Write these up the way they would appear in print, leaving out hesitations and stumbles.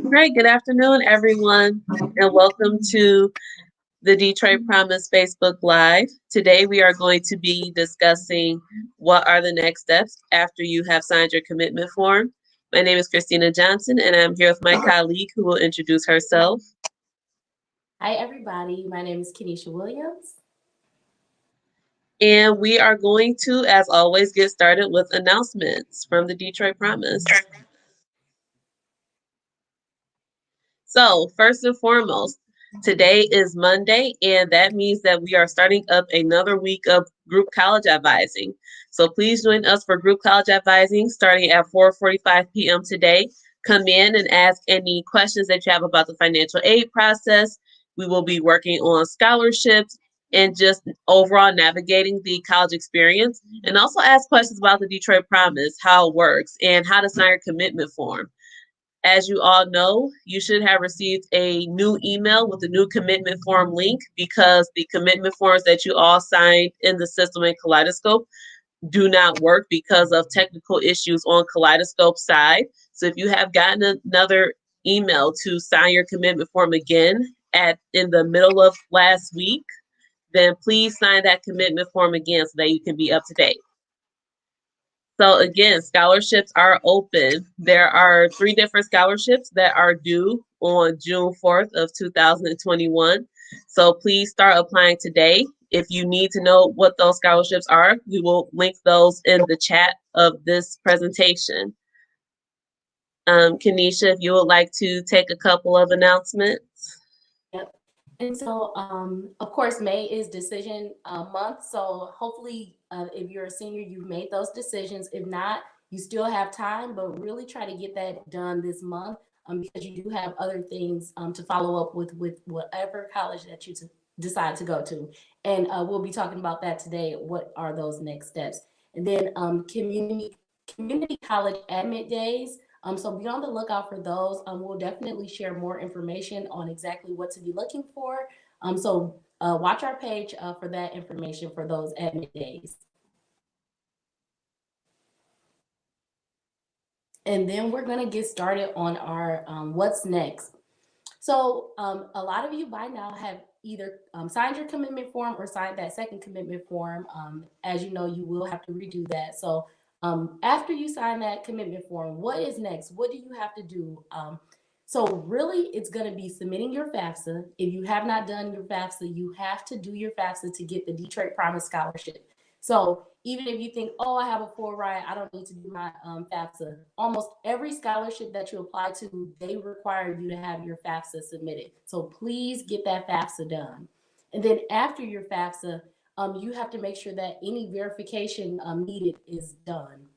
Great. Good afternoon, everyone, and welcome to the Detroit Promise Facebook Live. Today, we are going to be discussing what are the next steps after you have signed your commitment form. My name is Christina Johnson, and I'm here with my colleague who will introduce herself. Hi, everybody. My name is Kenesha Williams. And we are going to, as always, get started with announcements from the Detroit Promise. So, first and foremost, today is Monday, and that means that we are starting up another week of group college advising. So, please join us for group college advising starting at 4:45 p.m. today. Come in and ask any questions that you have about the financial aid process. We will be working on scholarships and just overall navigating the college experience, and also ask questions about the Detroit Promise, how it works, and how to sign your commitment form. As you all know, you should have received a new email with the new commitment form link because the commitment forms that you all signed in the system in Kaleidoscope do not work because of technical issues on Kaleidoscope side. So if you have gotten another email to sign your commitment form again at in the middle of last week, then please sign that commitment form again so that you can be up to date. So again, scholarships are open. There are 3 different scholarships that are due on June 4th of 2021. So please start applying today. If you need to know what those scholarships are, we will link those in the chat of this presentation. Kenesha, if you would like to take a couple of announcements. Yep. And so, of course, May is decision month. So hopefully, if you're a senior, you've made those decisions. If not, you still have time, but really try to get that done this month because you do have other things to follow up with whatever college that you decide to go to. And we'll be talking about that today. What are those next steps? And then community college admit days. So be on the lookout for those. We'll definitely share more information on exactly what to be looking for. So watch our page for that information for those admit days. And then we're going to get started on our what's next. So a lot of you by now have either signed your commitment form or signed that second commitment form. As you know, you will have to redo that. So after you sign that commitment form, what is next? What do you have to do? So really, it's going to be submitting your FAFSA. If you have not done your FAFSA, you have to do your FAFSA to get the Detroit Promise Scholarship. So even if you think, oh, I have a full ride, I don't need to do my FAFSA. Almost every scholarship that you apply to, they require you to have your FAFSA submitted. So please get that FAFSA done. And then after your FAFSA, you have to make sure that any verification needed is done.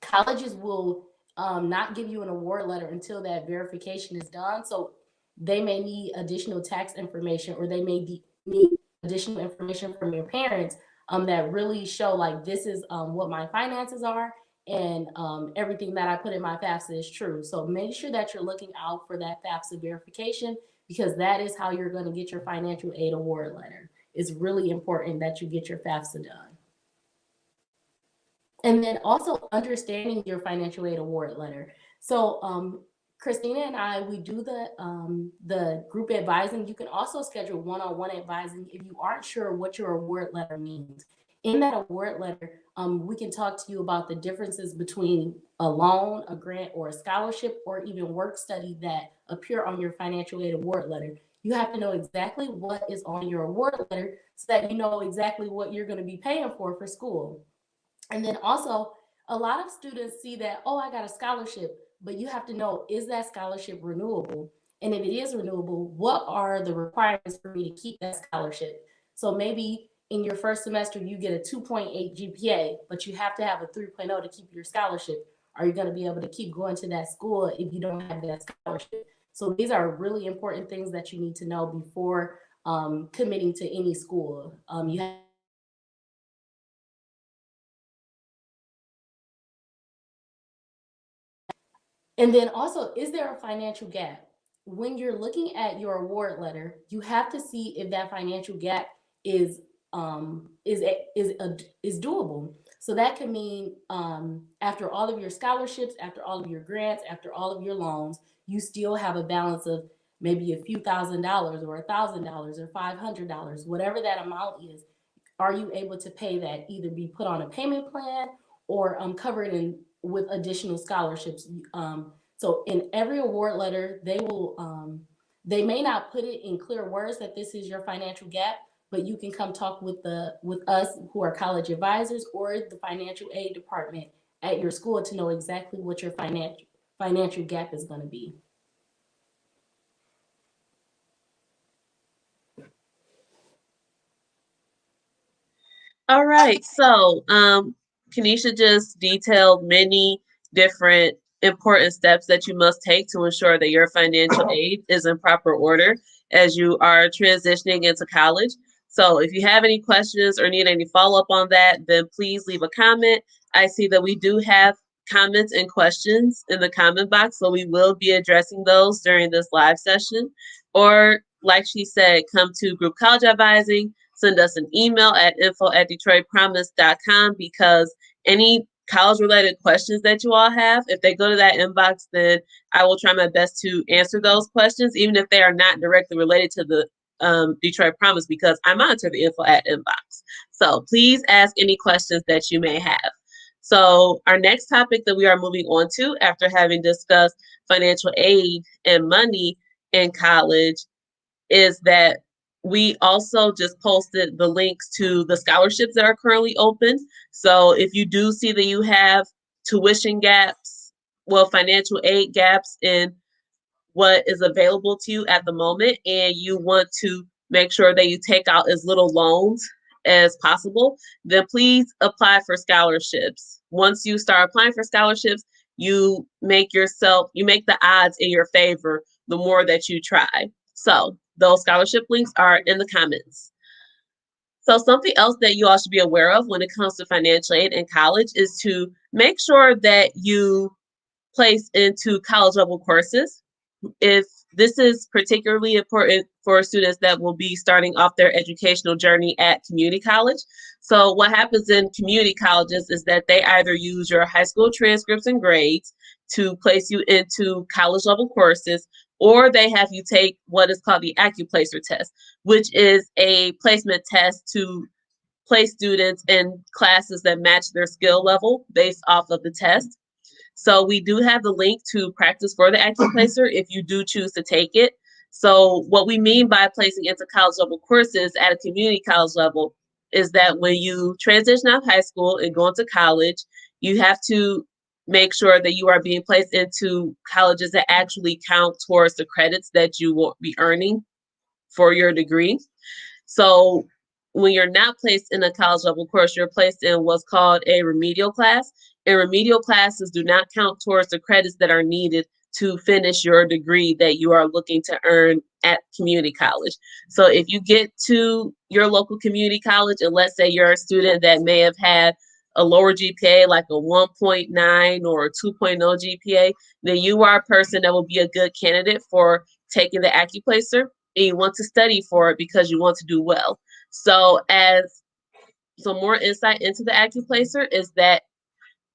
Colleges will not give you an award letter until that verification is done. So they may need additional tax information, or they may need additional information from your parents that really show like this is what my finances are, and everything that I put in my FAFSA is true. So make sure that you're looking out for that FAFSA verification, because that is how you're going to get your financial aid award letter. It's really important that you get your FAFSA done. And then also understanding your financial aid award letter. So Christina and I, we do the group advising. You can also schedule one-on-one advising if you aren't sure what your award letter means. In that award letter, we can talk to you about the differences between a loan, a grant, or a scholarship, or even work study that appear on your financial aid award letter. You have to know exactly what is on your award letter so that you know exactly what you're going to be paying for school. And then also, a lot of students see that, oh, I got a scholarship, but you have to know, is that scholarship renewable? And if it is renewable, what are the requirements for me to keep that scholarship? So maybe in your first semester, you get a 2.8 GPA, but you have to have a 3.0 to keep your scholarship. Are you going to be able to keep going to that school if you don't have that scholarship? So these are really important things that you need to know before committing to any school. You have to know exactly what your scholarship And then also, is there a financial gap? When you're looking at your award letter, you have to see if that financial gap is is doable. So that could mean after all of your scholarships, after all of your grants, after all of your loans, you still have a balance of maybe a few $1,000 or $1,000 or $500, whatever that amount is. Are you able to pay that, either be put on a payment plan or covered in with additional scholarships? So in every award letter, they will they may not put it in clear words that this is your financial gap, but you can come talk with us who are college advisors or the financial aid department at your school to know exactly what your financial gap is going to be. All right. So, Kenesha just detailed many different important steps that you must take to ensure that your financial aid is in proper order as you are transitioning into college. So, if you have any questions or need any follow up on that, then please leave a comment. I see that we do have comments and questions in the comment box, so we will be addressing those during this live session. Or, like she said, come to Group College Advising. Send us an email at info@detroitpromise.com, because any college related questions that you all have, if they go to that inbox, then I will try my best to answer those questions, even if they are not directly related to the Detroit Promise, because I monitor the info at inbox. So please ask any questions that you may have. So our next topic that we are moving on to, after having discussed financial aid and money in college, is that we also just posted the links to the scholarships that are currently open. So if you do see that you have tuition gaps, well, financial aid gaps in what is available to you at the moment, and you want to make sure that you take out as little loans as possible, then please apply for scholarships. Once you start applying for scholarships, you make the odds in your favor the more that you try. So those scholarship links are in the comments. So something else that you all should be aware of when it comes to financial aid in college is to make sure that you place into college level courses. If this is particularly important for students that will be starting off their educational journey at community college. So what happens in community colleges is that they either use your high school transcripts and grades to place you into college level courses, or they have you take what is called the AccuPlacer test, which is a placement test to place students in classes that match their skill level based off of the test. So we do have the link to practice for the AccuPlacer if you do choose to take it. So what we mean by placing into college level courses at a community college level is that when you transition out of high school and go into college, you have to make sure that you are being placed into colleges that actually count towards the credits that you will be earning for your degree. So when you're not placed in a college level course, you're placed in what's called a remedial class. And remedial classes do not count towards the credits that are needed to finish your degree that you are looking to earn at community college. So if you get to your local community college, and let's say you're a student that may have had a lower GPA, like a 1.9 or a 2.0 GPA, then you are a person that will be a good candidate for taking the AccuPlacer, and you want to study for it because you want to do well. So as some more insight into the AccuPlacer is that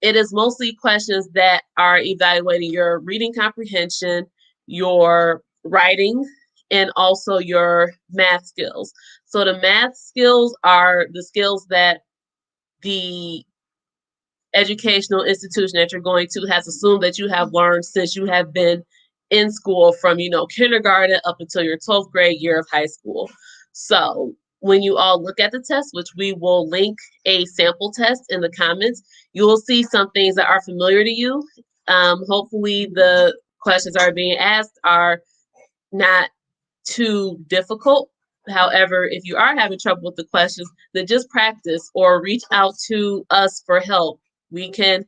it is mostly questions that are evaluating your reading comprehension, your writing, and also your math skills. So the math skills are the skills that the educational institution that you're going to has assumed that you have learned since you have been in school from, kindergarten up until your 12th grade year of high school. So when you all look at the test, which we will link a sample test in the comments, you will see some things that are familiar to you. Hopefully the questions that are being asked are not too difficult. However, if you are having trouble with the questions, then just practice or reach out to us for help. We can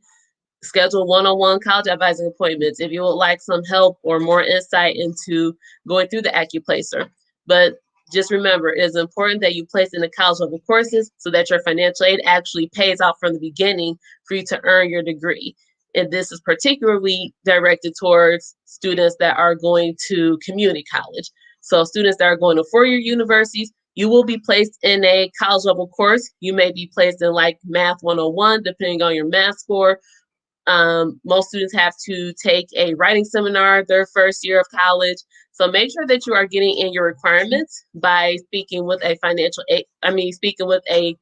schedule one-on-one college advising appointments if you would like some help or more insight into going through the AccuPlacer. But just remember, it is important that you place in the college level courses so that your financial aid actually pays out from the beginning for you to earn your degree. And this is particularly directed towards students that are going to community college. So students that are going to four-year universities, you will be placed in a college level course. You may be placed in like Math 101, depending on your math score, Most students have to take a writing seminar their first year of college. So make sure that you are getting in your requirements by speaking with a speaking with a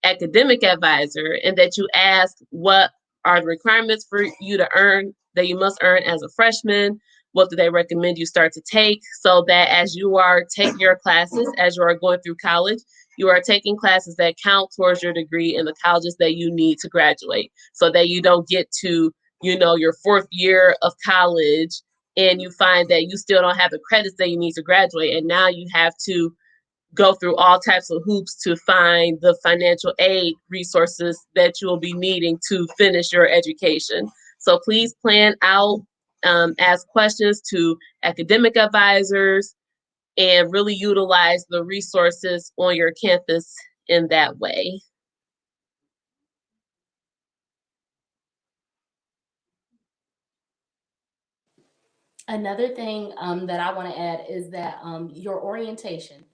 academic advisor, and that you ask what are the requirements for you to earn that you must earn as a freshman. What do they recommend you start to take, so that as you are taking your classes, as you are going through college, you are taking classes that count towards your degree in the colleges that you need to graduate, so that you don't get to, your fourth year of college and you find that you still don't have the credits that you need to graduate. And now you have to go through all types of hoops to find the financial aid resources that you will be needing to finish your education. So please plan out, ask questions to academic advisors, and really utilize the resources on your campus in that way. Another thing that I want to add is that your orientation.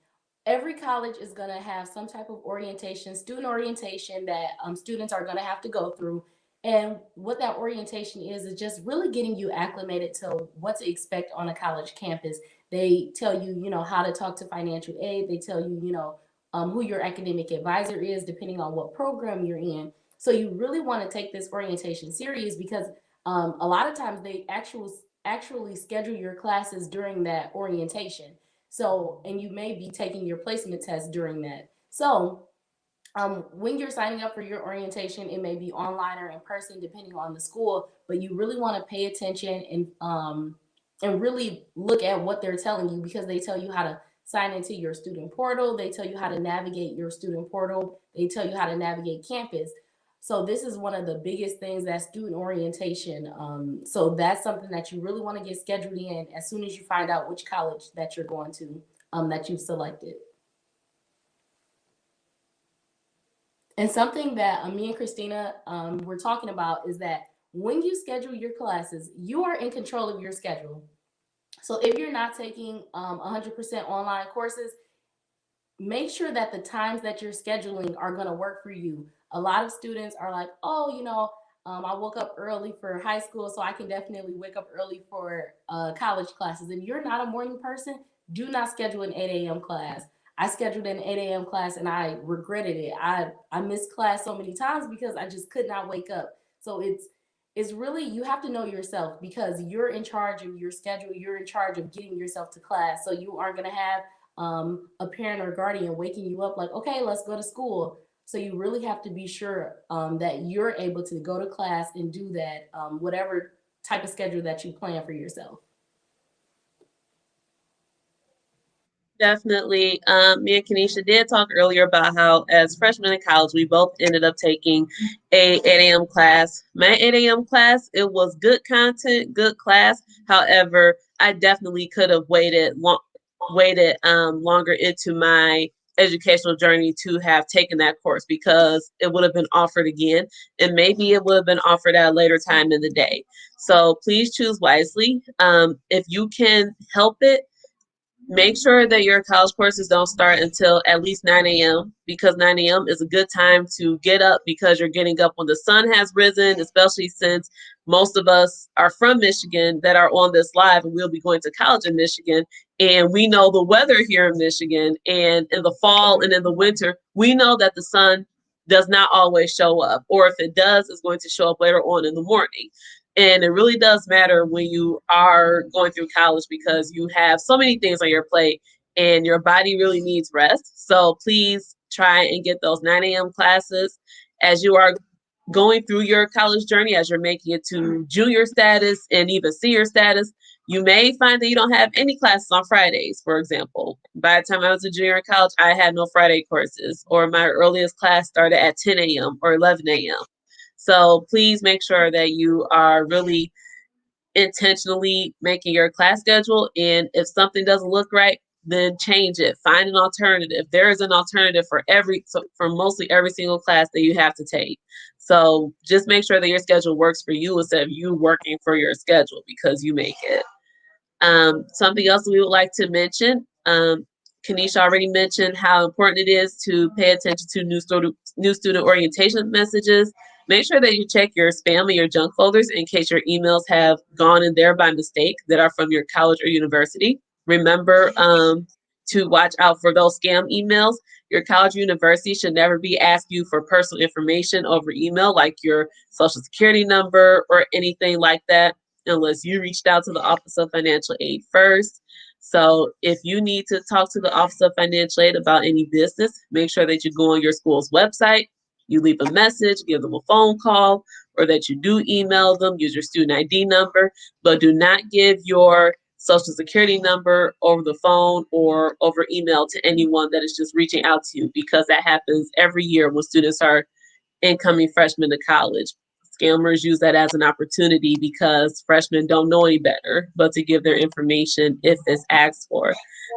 Every college is going to have some type of orientation, student orientation that students are going to have to go through. And what that orientation is just really getting you acclimated to what to expect on a college campus. They tell you, how to talk to financial aid. They tell you, who your academic advisor is, depending on what program you're in. So you really want to take this orientation serious, because a lot of times they actually schedule your classes during that orientation. So, and you may be taking your placement test during that. So, when you're signing up for your orientation, it may be online or in person, depending on the school. But you really want to pay attention and really look at what they're telling you, because they tell you how to sign into your student portal. They tell you how to navigate your student portal. They tell you how to navigate campus. So this is one of the biggest things, that student orientation. So that's something that you really want to get scheduled in as soon as you find out which college that you're going to, that you've selected. And something that me and Christina were talking about is that when you schedule your classes, you are in control of your schedule. So if you're not taking 100% online courses, make sure that the times that you're scheduling are going to work for you. A lot of students are like, oh, I woke up early for high school, so I can definitely wake up early for college classes. If you're not a morning person, do not schedule an 8 a.m. class. I scheduled an 8 a.m. class and I regretted it. I missed class so many times because I just could not wake up. So it's really, you have to know yourself, because you're in charge of your schedule. You're in charge of getting yourself to class. So you aren't going to have a parent or guardian waking you up like, okay, let's go to school. So you really have to be sure that you're able to go to class and do that, whatever type of schedule that you plan for yourself. Definitely. Me and Kenesha did talk earlier about how, as freshmen in college, we both ended up taking a 8 a.m. class. My 8 a.m. class, it was good content, good class. However, I definitely could have waited longer into my educational journey to have taken that course, because it would have been offered again, and maybe it would have been offered at a later time in the day. So please choose wisely. If you can help it, make sure that your college courses don't start until at least 9 a.m., because 9 a.m. is a good time to get up, because you're getting up when the sun has risen, especially since most of us are from Michigan that are on this live, and we'll be going to college in Michigan. And we know the weather here in Michigan, and in the fall and in the winter, we know that the sun does not always show up, or if it does, it's going to show up later on in the morning. And it really does matter when you are going through college, because you have so many things on your plate and your body really needs rest. So please try and get those 9 a.m. classes as you are going through your college journey, as you're making it to junior status and even senior status. You may find that you don't have any classes on Fridays, for example. By the time I was a junior in college, I had no Friday courses, or my earliest class started at 10 a.m. or 11 a.m. So please make sure that you are really intentionally making your class schedule. And if something doesn't look right, then change it. Find an alternative. There is an alternative for mostly every single class that you have to take. So just make sure that your schedule works for you instead of you working for your schedule because you make it. Something else we would like to mention. Kenesha already mentioned how important it is to pay attention to new student orientation messages. Make sure that you check your spam and your junk folders in case your emails have gone in there by mistake that are from your college or university. Remember to watch out for those scam emails. Your college or university should never be asking you for personal information over email, like your social security number or anything like that, unless you reached out to the Office of Financial Aid first. So if you need to talk to the Office of Financial Aid about any business, make sure that you go on your school's website, you leave a message, give them a phone call, or that you do email them, use your student ID number, but do not give your social security number over the phone or over email to anyone that is just reaching out to you, because that happens every year when students are incoming freshmen to college. Scammers use that as an opportunity because freshmen don't know any better but to give their information if it's asked for.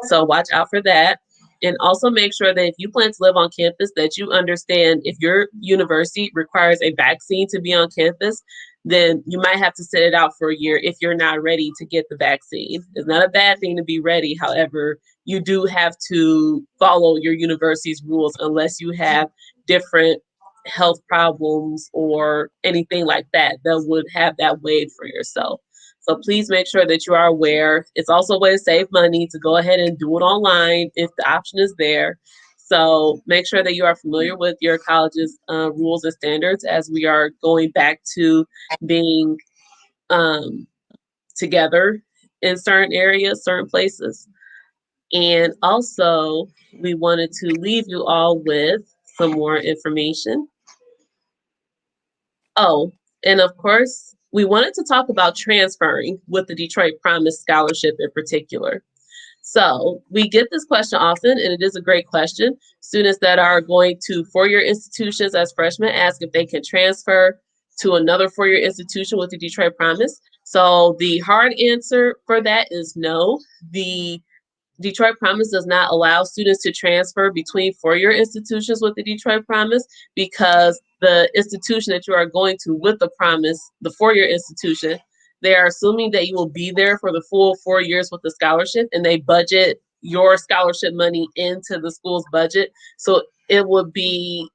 So watch out for that. And also make sure that if you plan to live on campus, that you understand if your university requires a vaccine to be on campus, then you might have to sit it out for a year if you're not ready to get the vaccine. It's not a bad thing to be ready. However, you do have to follow your university's rules unless you have different health problems or anything like that that would have that waived for yourself. So please make sure that you are aware. It's also a way to save money to go ahead and do it online if the option is there. So make sure that you are familiar with your college's rules and standards as we are going back to being um, together in certain areas, certain places. And also, we wanted to leave you all with some more information. Oh, and of course, we wanted to talk about transferring with the Detroit Promise Scholarship in particular. So we get this question often, and it is a great question. Students that are going to four-year institutions as freshmen ask if they can transfer to another four-year institution with the Detroit Promise. So the hard answer for that is no. The Detroit Promise does not allow students to transfer between four-year institutions with the Detroit Promise because the institution that you are going to with the Promise, the four-year institution, they are assuming that you will be there for the full 4 years with the scholarship, and they budget your scholarship money into the school's budget. So it would be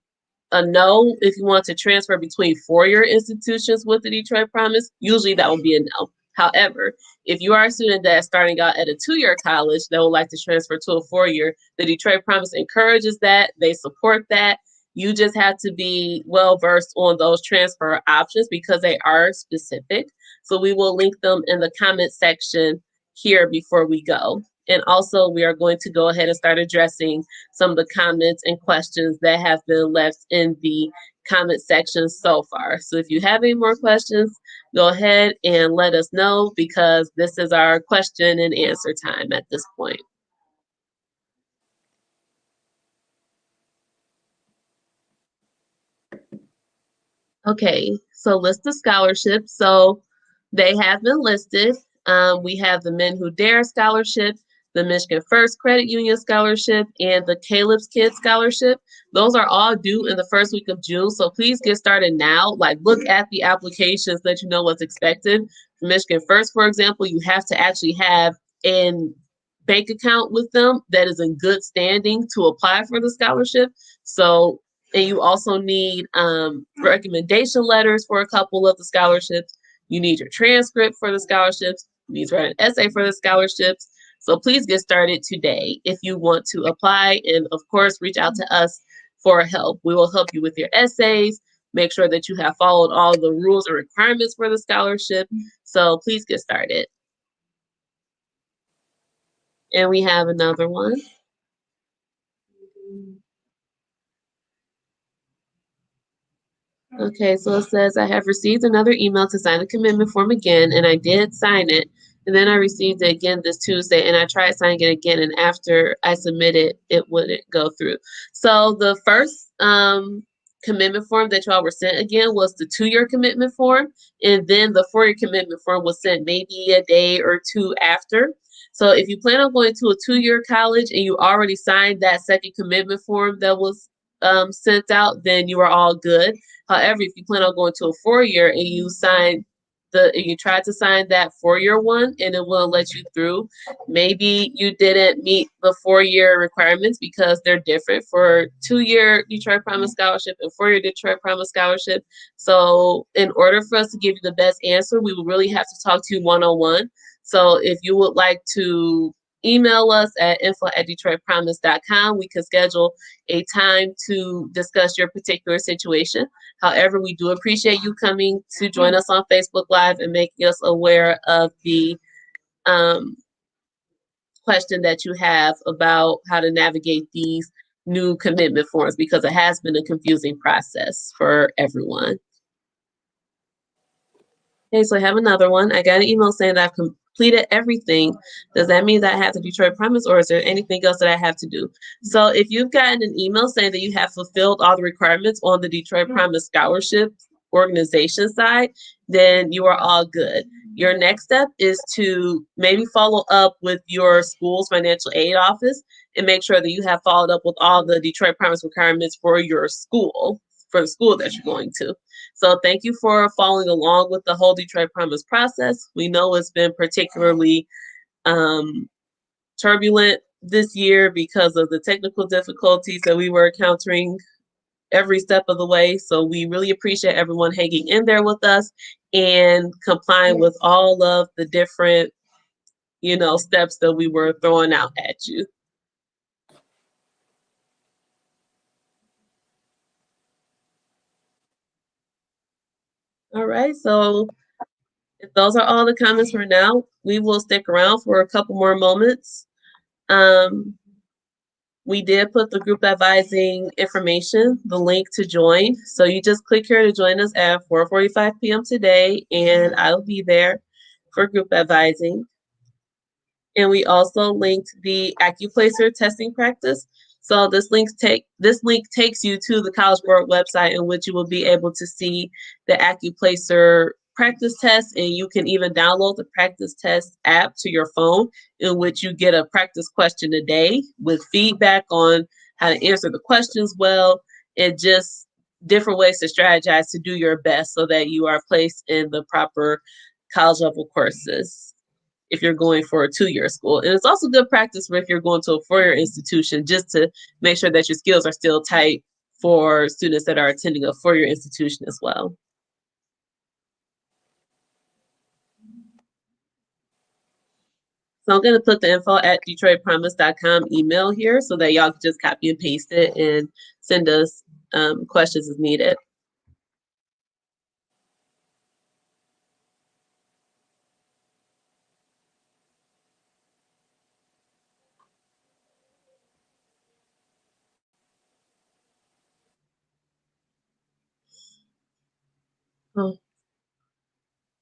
a no if you want to transfer between four-year institutions with the Detroit Promise. Usually that would be a no. However, if you are a student that's starting out at a two-year college that would like to transfer to a four-year, the Detroit Promise encourages that. They support that. You just have to be well versed on those transfer options because they are specific. So we will link them in the comment section here before we go. And also, we are going to go ahead and start addressing some of the comments and questions that have been left in the comment section so far. So if you have any more questions, go ahead and let us know because this is our question and answer time at this point. Okay, so list of scholarships. So they have been listed. We have the Men Who Dare Scholarship, the Michigan First Credit Union Scholarship, and the Caleb's Kids Scholarship. Those are all due in the first week of June. So please get started now. Like, look at the applications that you know what's expected. For Michigan First, for example, you have to actually have an bank account with them that is in good standing to apply for the scholarship. So and you also need recommendation letters for a couple of the scholarships. You need your transcript for the scholarships. You need to write an essay for the scholarships. So please get started today if you want to apply. And of course, reach out to us for help. We will help you with your essays. Make sure that you have followed all the rules and requirements for the scholarship. So please get started. And we have another one. Okay, so it says, I have received another email to sign the commitment form again, and I did sign it. And then I received it again this Tuesday, and I tried signing it again, and after I submitted, it wouldn't go through. So the first commitment form that y'all were sent again was the 2-year commitment form, and then the 4-year commitment form was sent maybe a day or two after. So if you plan on going to a 2-year college and you already signed that second commitment form that was sent out, then you are all good. However, if you plan on going to a 4-year and you sign you tried to sign that 4-year one and it will let you through. Maybe you didn't meet the 4-year requirements because they're different for 2-year Detroit Promise Scholarship and 4-year Detroit Promise Scholarship. So in order for us to give you the best answer, we will really have to talk to you one-on-one. So if you would like to email us at info@detroitpromise.com, we can schedule a time to discuss your particular situation. However, we do appreciate you coming to join us on Facebook Live and making us aware of the um, question that you have about how to navigate these new commitment forms, because it has been a confusing process for everyone. Okay, so I have another one. I got an email saying that I've completed everything. Does that mean that I have the Detroit Promise, or is there anything else that I have to do? So if you've gotten an email saying that you have fulfilled all the requirements on the Detroit Promise Scholarship organization side, then you are all good. Your next step is to maybe follow up with your school's financial aid office and make sure that you have followed up with all the Detroit Promise requirements for your school, for the school that you're going to. So thank you for following along with the whole Detroit Promise process. We know it's been particularly turbulent this year because of the technical difficulties that we were encountering every step of the way. So we really appreciate everyone hanging in there with us and complying with all of the different, steps that we were throwing out at you. All right, so if those are all the comments for now, we will stick around for a couple more moments. We did put the group advising information, the link to join. So you just click here to join us at 4:45 p.m. today, and I'll be there for group advising. And we also linked the AccuPlacer testing practice. So this link takes you to the College Board website, in which you will be able to see the AccuPlacer practice test, and you can even download the practice test app to your phone, in which you get a practice question a day with feedback on how to answer the questions well, and just different ways to strategize to do your best so that you are placed in the proper college level courses if you're going for a 2-year school. And it's also good practice for if you're going to a 4-year institution, just to make sure that your skills are still tight for students that are attending a 4-year institution as well. So I'm going to put the info@detroitpromise.com email here so that y'all can just copy and paste it and send us questions as needed. Oh.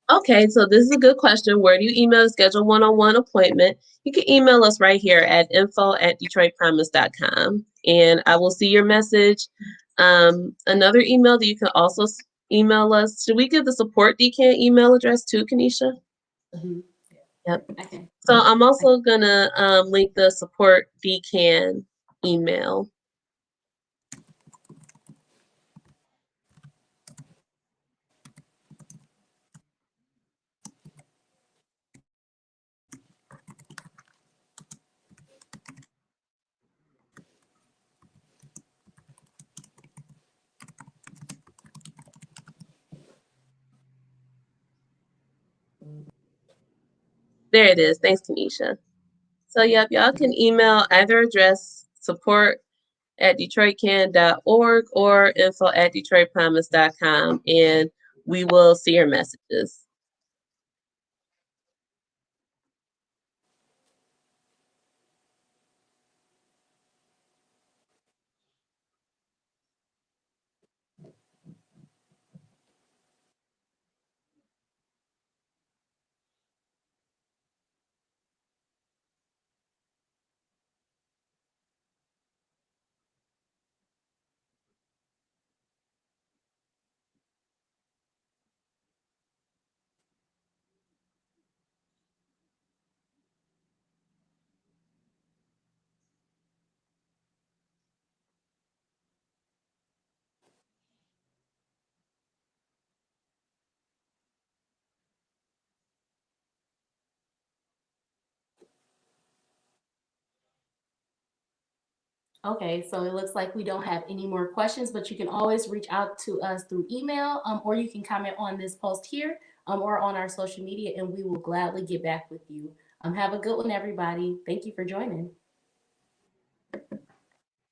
Okay, so this is a good question. Where do you email to schedule one-on-one appointment? You can email us right here at info@detroitpromise.com, and I will see your message. Another email that you can also email us. Should we give the support DCAN email address too, Kanisha? Mm-hmm. Yep. Okay. So I'm also gonna link the support DCAN email. There it is. Thanks, Kanisha. So yep, y'all can email either address, support@detroitcan.org or info@detroitpromise.com, and we will see your messages. Okay, so it looks like we don't have any more questions, but you can always reach out to us through email, or you can comment on this post here, or on our social media, and we will gladly get back with you. Have a good one, everybody. Thank you for joining.